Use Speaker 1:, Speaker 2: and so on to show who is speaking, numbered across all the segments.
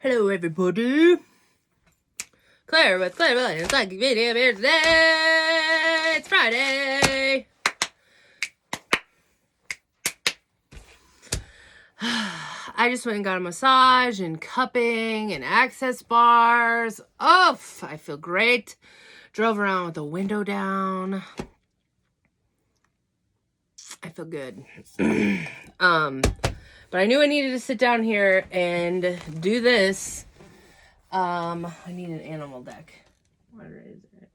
Speaker 1: Hello, everybody. Claire with Claire Williams Psychic Medium here today. It's Friday. I just went and got a massage and cupping and access bars. Oh, I feel great. Drove around with the window down. I feel good. But I knew I needed to sit down here and do this. I need an animal deck. Where is it?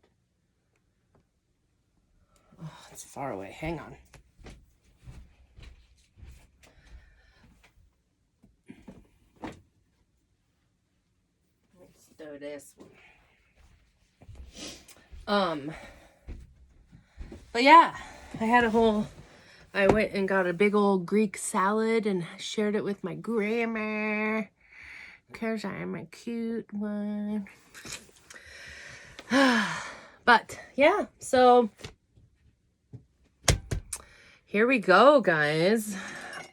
Speaker 1: Oh, it's far away. Hang on. Let's do this one. But yeah, I went and got a big old Greek salad and shared it with my grandma. Because I'm a cute one. But, yeah. So, here we go, guys.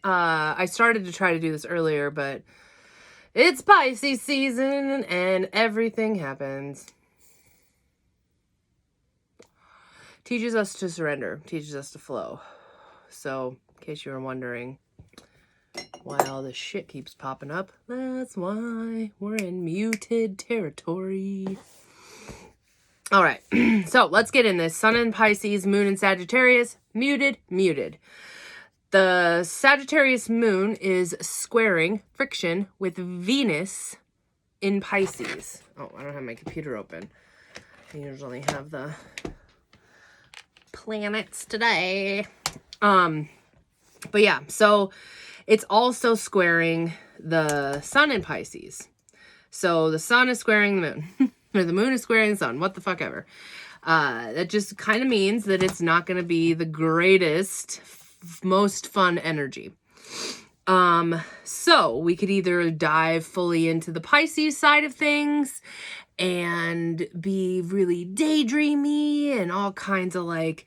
Speaker 1: I started to try to do this earlier, but it's Pisces season and everything happens. Teaches us to surrender. Teaches us to flow. So, in case you were wondering why all this shit keeps popping up, that's why we're in muted territory. All right, so let's get in this. Sun in Pisces, Moon in Sagittarius, muted. The Sagittarius moon is squaring friction with Venus in Pisces. Oh, I don't have my computer open. I usually have the planets today. But yeah, so it's also squaring the sun in Pisces. So the sun is squaring the moon. Or the moon is squaring the sun. What the fuck ever. That just kind of means that it's not going to be the greatest, most fun energy. So we could either dive fully into the Pisces side of things and be really daydreamy and all kinds of like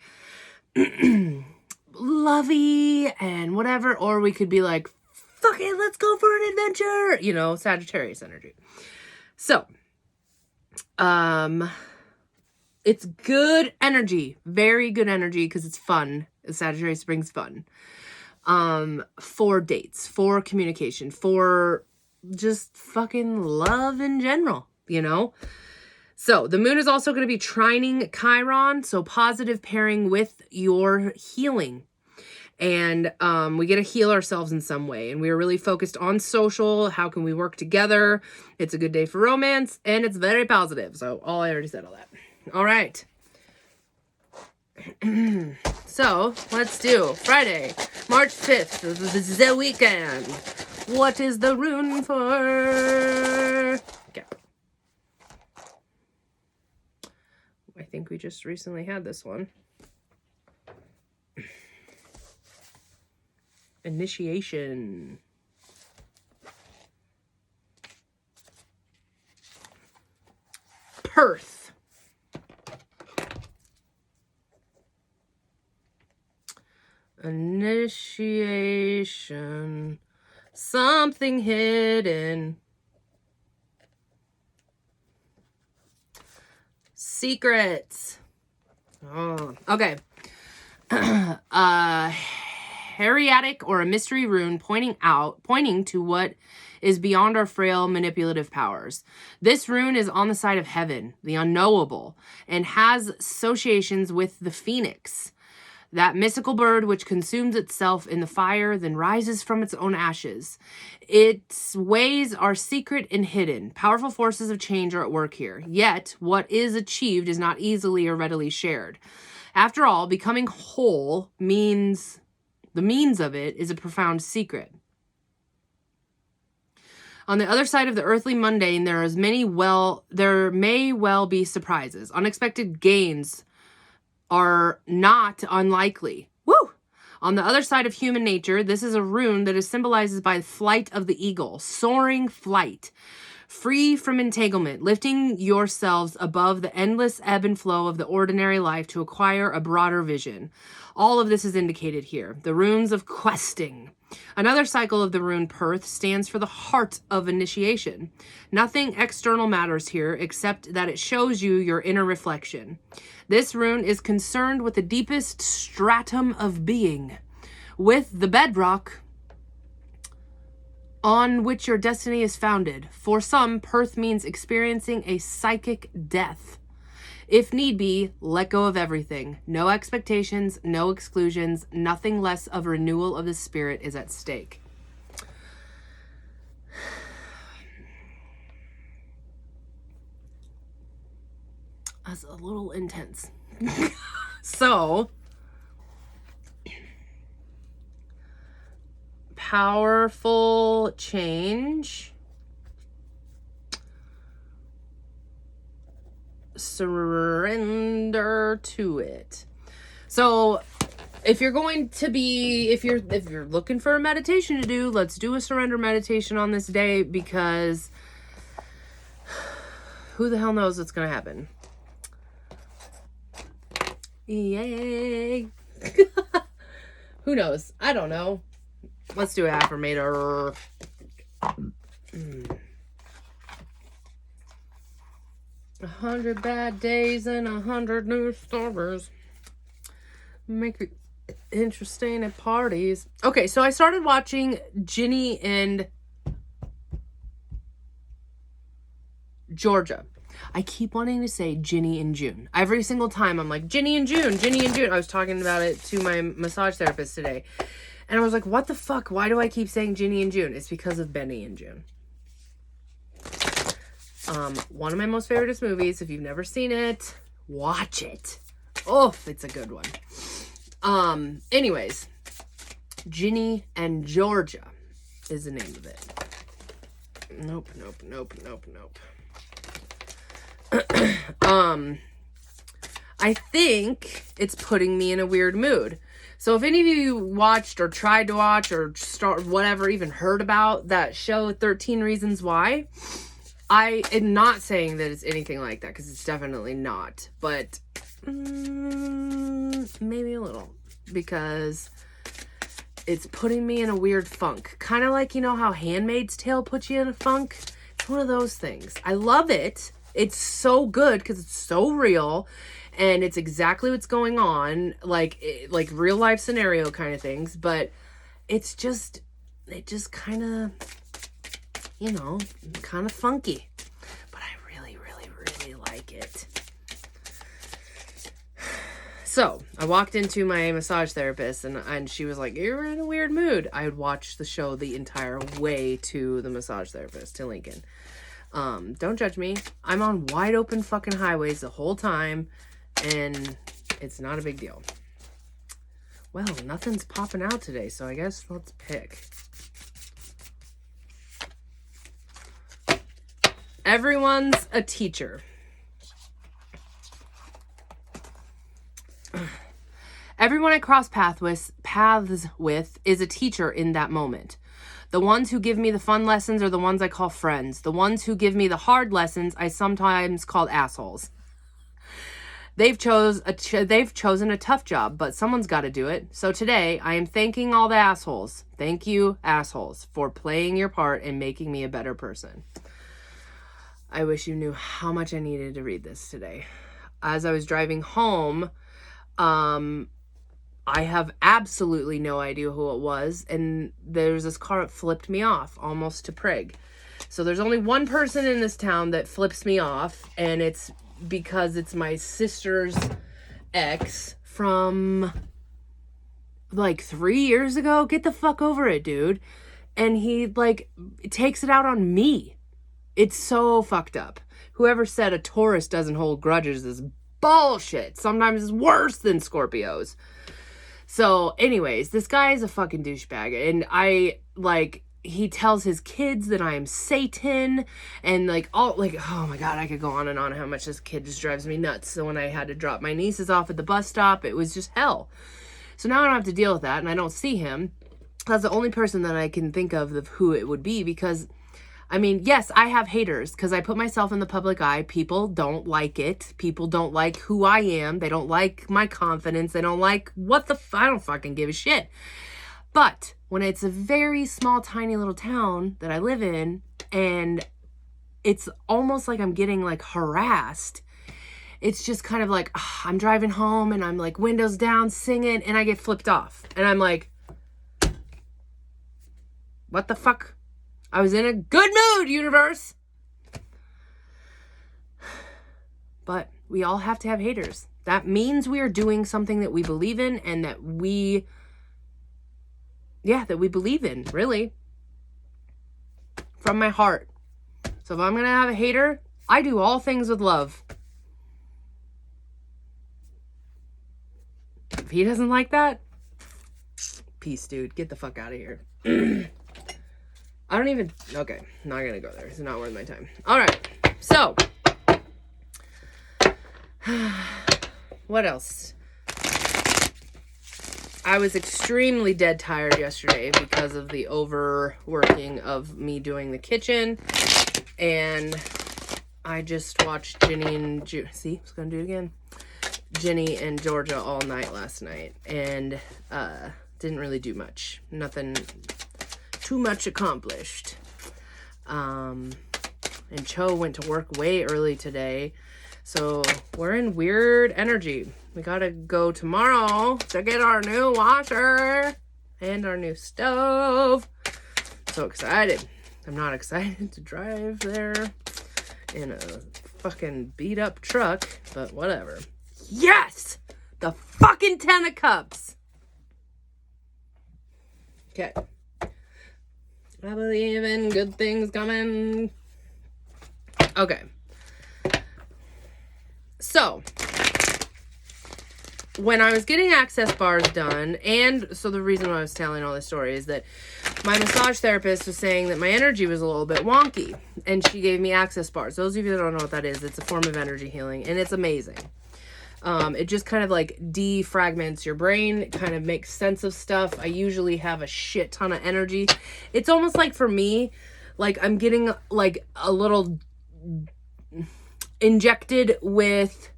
Speaker 1: lovey and whatever, or we could be like, fuck it, let's go for an adventure, you know, Sagittarius energy. So, it's good energy, very good energy, because it's fun. Sagittarius brings fun. For dates, for communication, for just fucking love in general, you know? So the moon is also going to be trining Chiron, so positive pairing with your healing. And we get to heal ourselves in some way. And we're really focused on social. How can we work together? It's a good day for romance, and it's very positive. So I already said all that. All right. So let's do Friday, March 5th. This is the weekend. What is the rune for? Okay. I think we just recently had this one. Initiation. Perth. Initiation. Something hidden. Secrets. Oh, okay. Hieratic or a mystery rune pointing to what is beyond our frail manipulative powers. This rune is on the side of heaven, the unknowable, and has associations with the phoenix, that mystical bird which consumes itself in the fire, then rises from its own ashes. Its ways are secret and hidden. Powerful forces of change are at work here. Yet, what is achieved is not easily or readily shared. After all, becoming whole means the means of it is a profound secret. On the other side of the earthly mundane, there may well be surprises. Unexpected gains are not unlikely. Woo! On the other side of human nature, this is a rune that is symbolized by flight of the eagle, soaring flight, free from entanglement, lifting yourselves above the endless ebb and flow of the ordinary life to acquire a broader vision. All of this is indicated here. The runes of questing. Another cycle of the rune Perth stands for the heart of initiation. Nothing external matters here except that it shows you your inner reflection. This rune is concerned with the deepest stratum of being, with the bedrock on which your destiny is founded. For some, Perth means experiencing a psychic death. If need be, let go of everything. No expectations, no exclusions, nothing less of renewal of the spirit is at stake. That's a little intense. So, powerful change. Surrender to it. So if you're going to be, if you're looking for a meditation to do, let's do a surrender meditation on this day, because who the hell knows what's going to happen. Yay. Who knows? I don't know. Let's do an affirmator. 100 bad days and 100 new stories. Make it interesting at parties. Okay, so I started watching Ginny and Georgia. I keep wanting to say Ginny and June. Every single time I'm like, Ginny and June, Ginny and June. I was talking about it to my massage therapist today. And I was like, what the fuck? Why do I keep saying Ginny and June? It's because of Benny and June. One of my most favoriteest movies. If you've never seen it, watch it. Oh, it's a good one. Anyways, Ginny and Georgia is the name of it. Nope. I think it's putting me in a weird mood. So if any of you watched or tried to watch or even heard about that show 13 Reasons Why, I am not saying that it's anything like that, because it's definitely not, but maybe a little, because it's putting me in a weird funk. Kind of like, you know how Handmaid's Tale puts you in a funk? It's one of those things. I love it. It's so good because it's so real and it's exactly what's going on, like real life scenario kind of things, but it just kind of, you know, kind of funky, but I really like it. So I walked into my massage therapist and she was like, you're in a weird mood. I had watched the show the entire way to the massage therapist, to Lincoln. Don't judge me. I'm on wide open fucking highways the whole time and it's not a big deal. Well, nothing's popping out today, so I guess let's pick. Everyone's a teacher. Everyone I cross paths with is a teacher in that moment. The ones who give me the fun lessons are the ones I call friends. The ones who give me the hard lessons I sometimes call assholes. They've chosen a tough job, but someone's got to do it. So today, I am thanking all the assholes. Thank you, assholes, for playing your part in making me a better person. I wish you knew how much I needed to read this today. As I was driving home, I have absolutely no idea who it was, and there was this car that flipped me off, almost to prig. So there's only one person in this town that flips me off, and it's because it's my sister's ex from like 3 years ago. Get the fuck over it, dude. And he like takes it out on me. It's so fucked up. Whoever said a Taurus doesn't hold grudges is bullshit. Sometimes it's worse than Scorpios. So anyways, this guy is a fucking douchebag, and he tells his kids that I am Satan, and oh my God, I could go on and on how much this kid just drives me nuts. So when I had to drop my nieces off at the bus stop, it was just hell. So now I don't have to deal with that, and I don't see him. That's the only person that I can think of who it would be, because I mean, yes, I have haters because I put myself in the public eye. People don't like it. People don't like who I am. They don't like my confidence. They don't like I don't fucking give a shit. But when it's a very small, tiny little town that I live in, and it's almost like I'm getting like harassed. It's just kind of like, I'm driving home and I'm like windows down singing and I get flipped off. And I'm like, what the fuck? I was in a good mood, universe. But we all have to have haters. That means we are doing something that we believe in and that we believe in, really. From my heart. So if I'm going to have a hater, I do all things with love. If he doesn't like that, peace, dude. Get the fuck out of here. Okay, not going to go there. It's not worth my time. All right, so what else? I was extremely dead tired yesterday because of the overworking of me doing the kitchen, and I just watched Ginny and see, I was going to do it again. Ginny and Georgia all night last night, and didn't really do much. Nothing too much accomplished. And Cho went to work way early today, so we're in weird energy. We gotta go tomorrow to get our new washer and our new stove. So excited. I'm not excited to drive there in a fucking beat up truck, but whatever. Yes! The fucking 10 of cups. Okay. I believe in good things coming. Okay. So, when I was getting access bars done, and so the reason why I was telling all this story is that my massage therapist was saying that my energy was a little bit wonky, and she gave me access bars. Those of you that don't know what that is, it's a form of energy healing, and it's amazing. It just kind of like defragments your brain. It kind of makes sense of stuff. I usually have a shit ton of energy. It's almost like for me, like I'm getting like a little injected with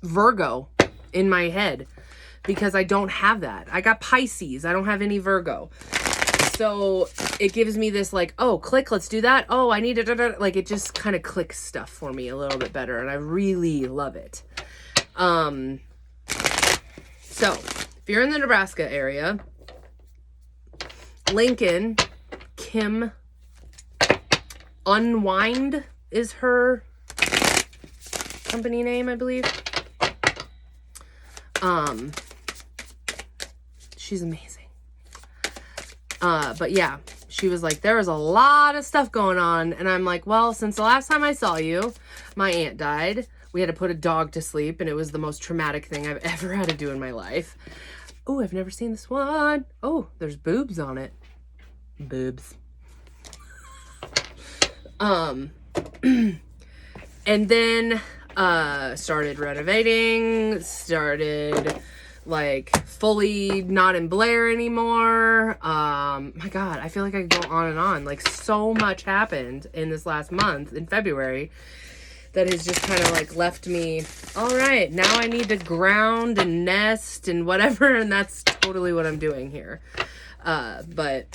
Speaker 1: Virgo in my head because I don't have that. I got Pisces. I don't have any Virgo. So it gives me this like, oh, click, let's do that. Oh, I need it. Like it just kind of clicks stuff for me a little bit better. And I really love it. So if you're in the Nebraska area, Lincoln, Kim Unwind is her company name, I believe. She's amazing. But yeah, she was like, there was a lot of stuff going on. And I'm like, well, since the last time I saw you, my aunt died. We had to put a dog to sleep, and it was the most traumatic thing I've ever had to do in my life. Oh, I've never seen this one. Oh, there's boobs on it. Boobs. And then, started renovating, started like fully not in Blair anymore. My God, I feel like I could go on and on. Like so much happened in this last month in February that has just kind of like left me, all right, now I need to ground and nest and whatever. And that's totally what I'm doing here. But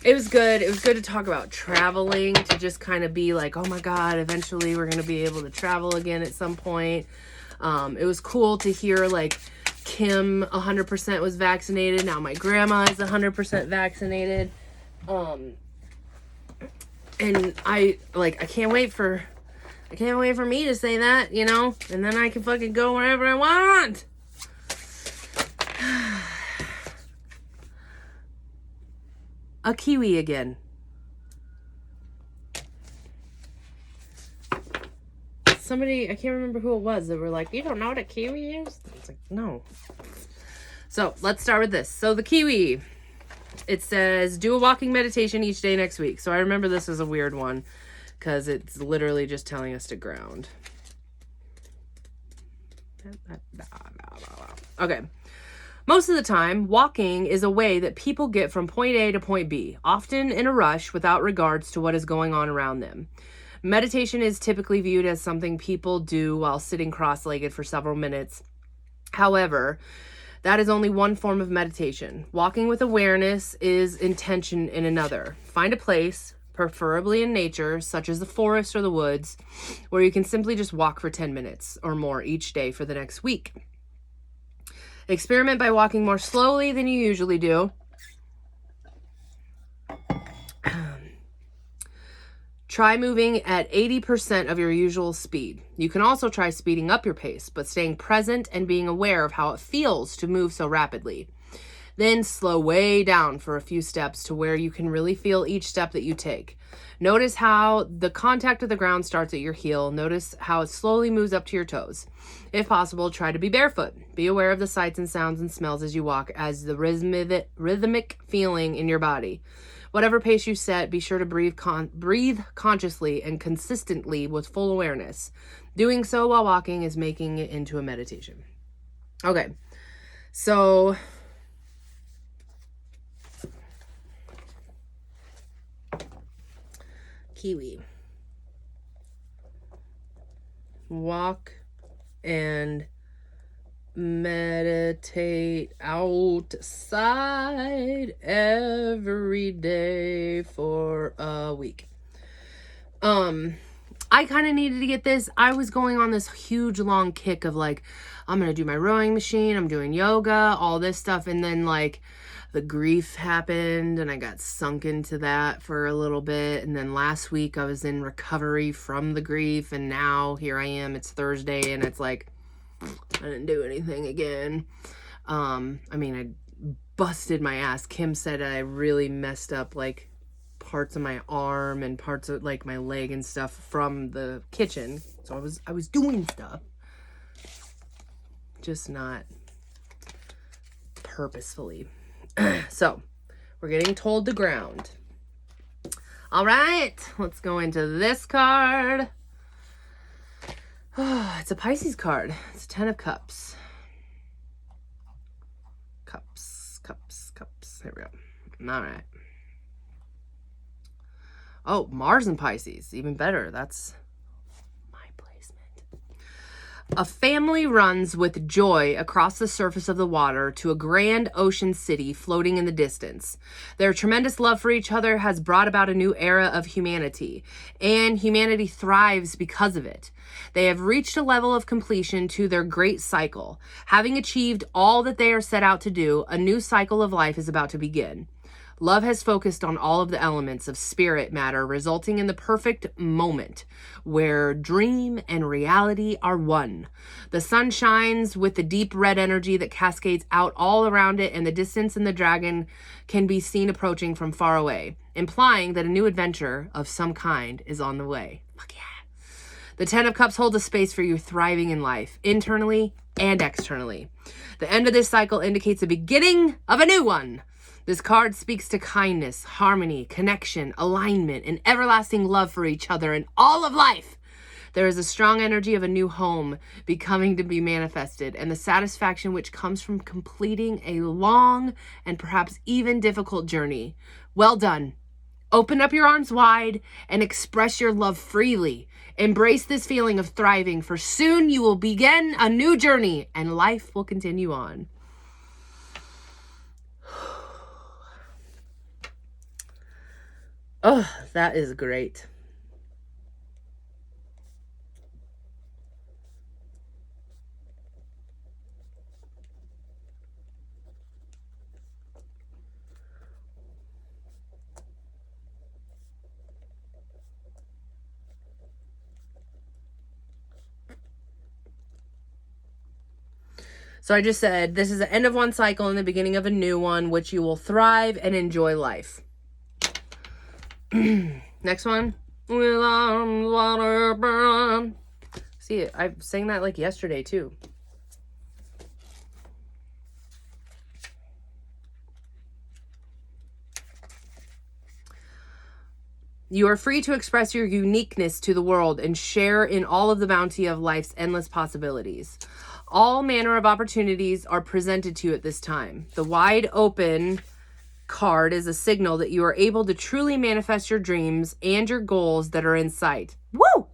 Speaker 1: it was good. It was good to talk about traveling, to just kind of be like, oh my God, eventually we're going to be able to travel again at some point. It was cool to hear like Kim 100% was vaccinated. Now my grandma is 100% vaccinated. And I can't wait for me to say that, you know, and then I can fucking go wherever I want. A kiwi again. Somebody, I can't remember who it was, that were like, you don't know what a kiwi is? It's like, no. So let's start with this. So the kiwi, it says, do a walking meditation each day next week. So I remember this is a weird one because it's literally just telling us to ground. Okay. Most of the time, walking is a way that people get from point A to point B, often in a rush without regards to what is going on around them. Meditation is typically viewed as something people do while sitting cross-legged for several minutes. However, That is only one form of meditation. Walking with awareness is intention in another. Find a place, preferably in nature, such as the forest or the woods, where you can simply just walk for 10 minutes or more each day for the next week. Experiment by walking more slowly than you usually do. Try moving at 80% of your usual speed. You can also try speeding up your pace, but staying present and being aware of how it feels to move so rapidly. Then slow way down for a few steps to where you can really feel each step that you take. Notice how the contact of the ground starts at your heel. Notice how it slowly moves up to your toes. If possible, try to be barefoot. Be aware of the sights and sounds and smells as you walk, as the rhythmic feeling in your body. Whatever pace you set, be sure to breathe consciously and consistently with full awareness. Doing so while walking is making it into a meditation. Okay, so Kiwi. Walk and meditate outside every day for a week. I kind of needed to get this. I was going on this huge long kick of like, I'm going to do my rowing machine, I'm doing yoga, all this stuff. And then like the grief happened and I got sunk into that for a little bit. And then last week I was in recovery from the grief. And now here I am, it's Thursday and it's like, I didn't do anything again. I mean, I busted my ass. Kim said I really messed up like parts of my arm and parts of like my leg and stuff from the kitchen. So I was doing stuff, just not purposefully. So we're getting told to ground. All right, let's go into this card. Oh, it's a Pisces card. It's a 10 of Cups. Cups. Here we go. All right. Oh, Mars and Pisces. Even better. That's my placement. A family runs with joy across the surface of the water to a grand ocean city floating in the distance. Their tremendous love for each other has brought about a new era of humanity, and humanity thrives because of it. They have reached a level of completion to their great cycle. Having achieved all that they are set out to do, a new cycle of life is about to begin. Love has focused on all of the elements of spirit matter, resulting in the perfect moment where dream and reality are one. The sun shines with the deep red energy that cascades out all around it, and the distance and the dragon can be seen approaching from far away, implying that a new adventure of some kind is on the way. Fuck yeah. The 10 of Cups holds a space for you thriving in life, internally and externally. The end of this cycle indicates the beginning of a new one. This card speaks to kindness, harmony, connection, alignment, and everlasting love for each other and all of life. There is a strong energy of a new home becoming to be manifested, and the satisfaction which comes from completing a long and perhaps even difficult journey. Well done. Open up your arms wide and express your love freely. Embrace this feeling of thriving, for soon you will begin a new journey and life will continue on. Oh, that is great. So I just said, this is the end of one cycle and the beginning of a new one, which you will thrive and enjoy life. Next one. See, I sang that like yesterday too. You are free to express your uniqueness to the world and share in all of the bounty of life's endless possibilities. All manner of opportunities are presented to you at this time. The wide open card is a signal that you are able to truly manifest your dreams and your goals that are in sight. Woo!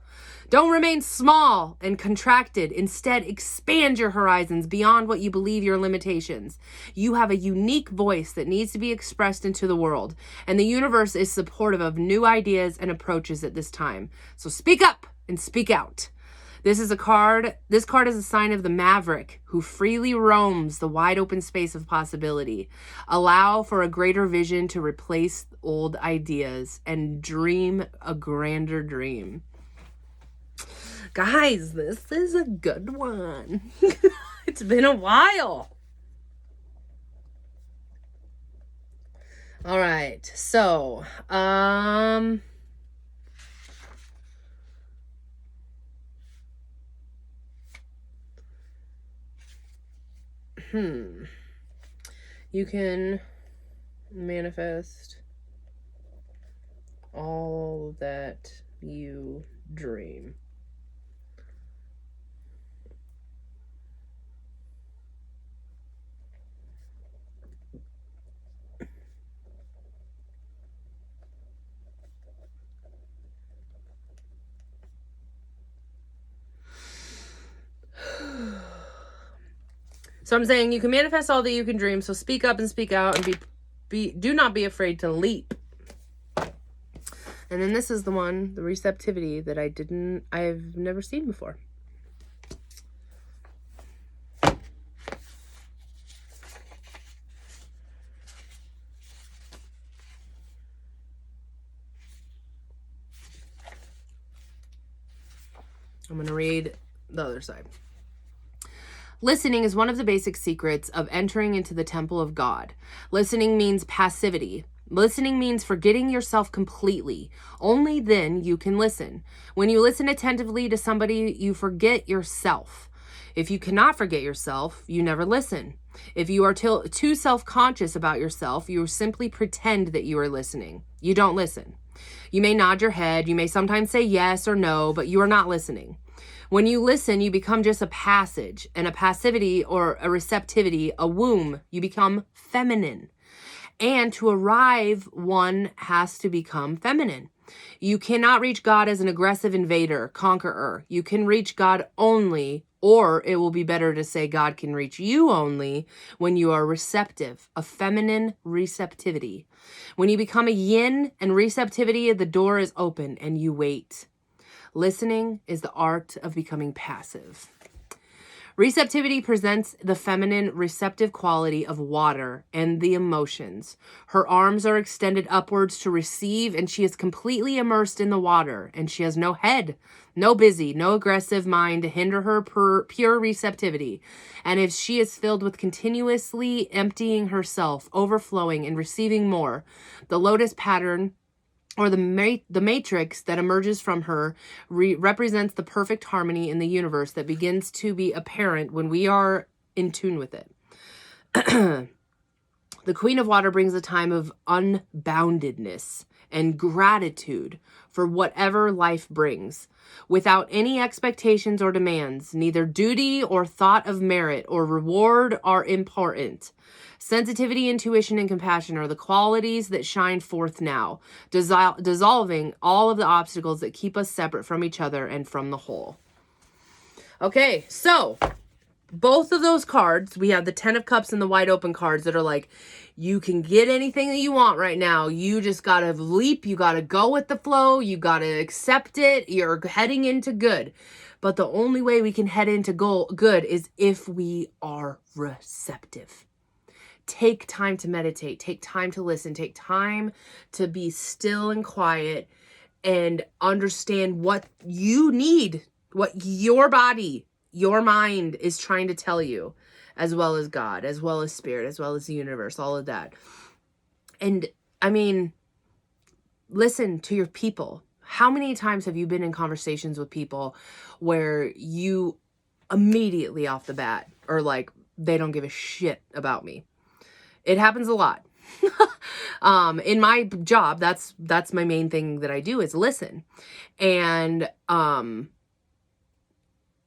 Speaker 1: Don't remain small and contracted. Instead, expand your horizons beyond what you believe your limitations. You have a unique voice that needs to be expressed into the world, and the universe is supportive of new ideas and approaches at this time. So speak up and speak out. This card is a sign of the maverick who freely roams the wide open space of possibility. Allow for a greater vision to replace old ideas and dream a grander dream. Guys, this is a good one. It's been a while. All right. So, you can manifest all that you dream. So I'm saying you can manifest all that you can dream. So speak up and speak out, and do not be afraid to leap. And then this is the one, the receptivity, that I've never seen before. I'm going to read the other side. Listening is one of the basic secrets of entering into the temple of God. Listening means passivity. Listening means forgetting yourself completely. Only then you can listen. When you listen attentively to somebody, you forget yourself. If you cannot forget yourself, you never listen. If you are too self-conscious about yourself, you simply pretend that you are listening. You don't listen. You may nod your head, you may sometimes say yes or no, but you are not listening. When you listen, you become just a passage, and a passivity or a receptivity, a womb. You become feminine. And to arrive, one has to become feminine. You cannot reach God as an aggressive invader, conqueror. You can reach God only, or it will be better to say God can reach you only, when you are receptive, a feminine receptivity. When you become a yin and receptivity, the door is open and you wait. Listening is the art of becoming passive. Receptivity presents the feminine receptive quality of water and the emotions. Her arms are extended upwards to receive, and she is completely immersed in the water, and she has no head, no busy, no aggressive mind to hinder her pure receptivity. And if she is filled with continuously emptying herself, overflowing and receiving more, the lotus pattern or the matrix that emerges from her represents the perfect harmony in the universe that begins to be apparent when we are in tune with it. The Queen of Water brings a time of unboundedness and gratitude for whatever life brings, without any expectations or demands. Neither duty or thought of merit or reward are important. Sensitivity, intuition, and compassion are the qualities that shine forth now, dissolving all of the obstacles that keep us separate from each other and from the whole. Okay, so both of those cards, we have the 10 of Cups and the Wide Open cards that are like, you can get anything that you want right now. You just got to leap. You got to go with the flow. You got to accept it. You're heading into good. But the only way we can head into good is if we are receptive. Take time to meditate. Take time to listen. Take time to be still and quiet and understand what you need, what your body, your mind is trying to tell you, as well as God, as well as spirit, as well as the universe, all of that. And I mean, listen to your people. How many times have you been in conversations with people where you immediately off the bat are like, they don't give a shit about me? It happens a lot. In my job, that's my main thing that I do is listen. And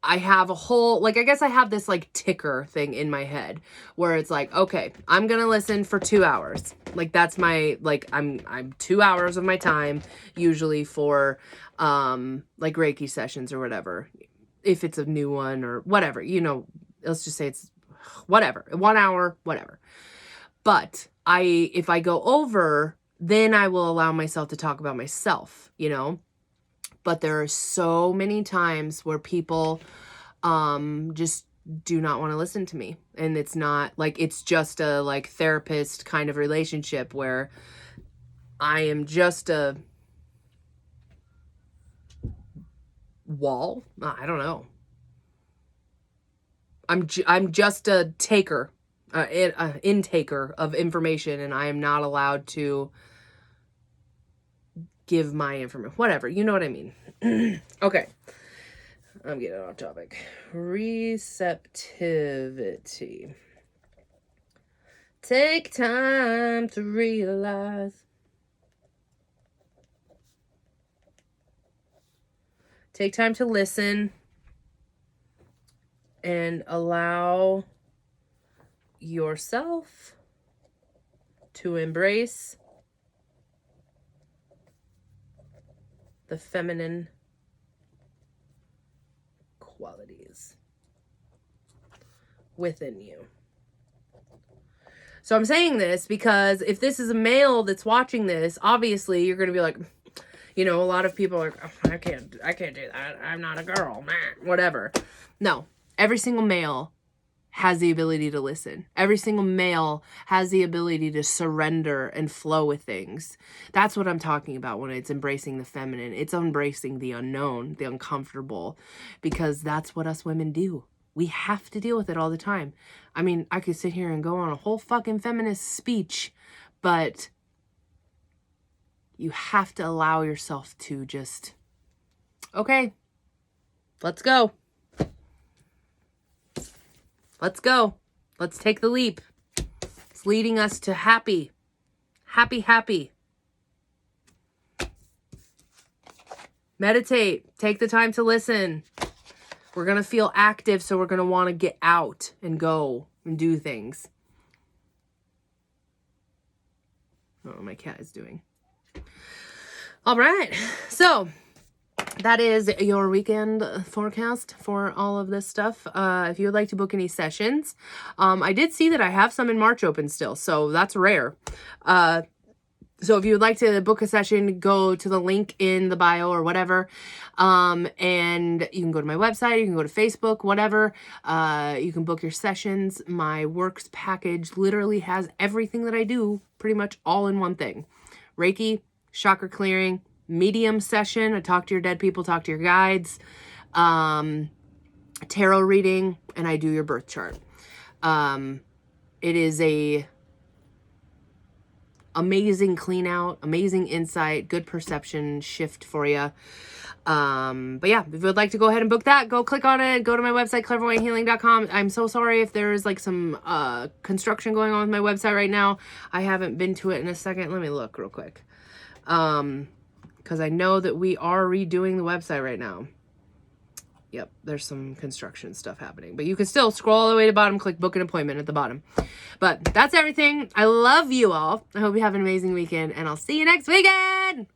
Speaker 1: I have a whole, like, I guess I have this like ticker thing in my head where it's like, okay, I'm going to listen for 2 hours. Like that's my, like, I'm 2 hours of my time usually for, like Reiki sessions or whatever. If it's a new one or whatever, you know, let's just say it's whatever, 1 hour, whatever. But if I go over, then I will allow myself to talk about myself, you know. But there are so many times where people just do not want to listen to me. And it's not like, it's just a like therapist kind of relationship where I am just a wall. I don't know. I'm just a taker, intaker of information, and I am not allowed to give my information. Whatever, you know what I mean. Okay. I'm getting off topic. Receptivity. Take time to realize. Take time to listen and allow yourself to embrace the feminine qualities within you. So I'm saying this because if this is a male that's watching this, obviously you're going to be like, you know, a lot of people are like, oh, I can't do that. I'm not a girl, whatever. No, every single male has the ability to listen. Every single male has the ability to surrender and flow with things. That's what I'm talking about when it's embracing the feminine. It's embracing the unknown, the uncomfortable, because that's what us women do. We have to deal with it all the time. I mean, I could sit here and go on a whole fucking feminist speech, but you have to allow yourself to just, okay, let's go. Let's go. Let's take the leap. It's leading us to happy. Happy. Meditate. Take the time to listen. We're going to feel active, so we're going to want to get out and go and do things. I don't know what my cat is doing. All right. So that is your weekend forecast for all of this stuff. If you would like to book any sessions, I did see that I have some in March open still, so that's rare. So if you would like to book a session, go to the link in the bio or whatever. And you can go to my website, you can go to Facebook, whatever. You can book your sessions. My works package literally has everything that I do pretty much all in one thing. Reiki, chakra clearing, medium session. I talk to your dead people, talk to your guides, tarot reading, and I do your birth chart. It is a amazing clean out, amazing insight, good perception shift for you. But yeah, if you would like to go ahead and book that, go click on it, go to my website, clairvoyanthealing.com. I'm so sorry if there's like some construction going on with my website right now. I haven't been to it in a second. Let me look real quick. Because I know that we are redoing the website right now. Yep, there's some construction stuff happening. But you can still scroll all the way to the bottom, click book an appointment at the bottom. But that's everything. I love you all. I hope you have an amazing weekend, and I'll see you next weekend.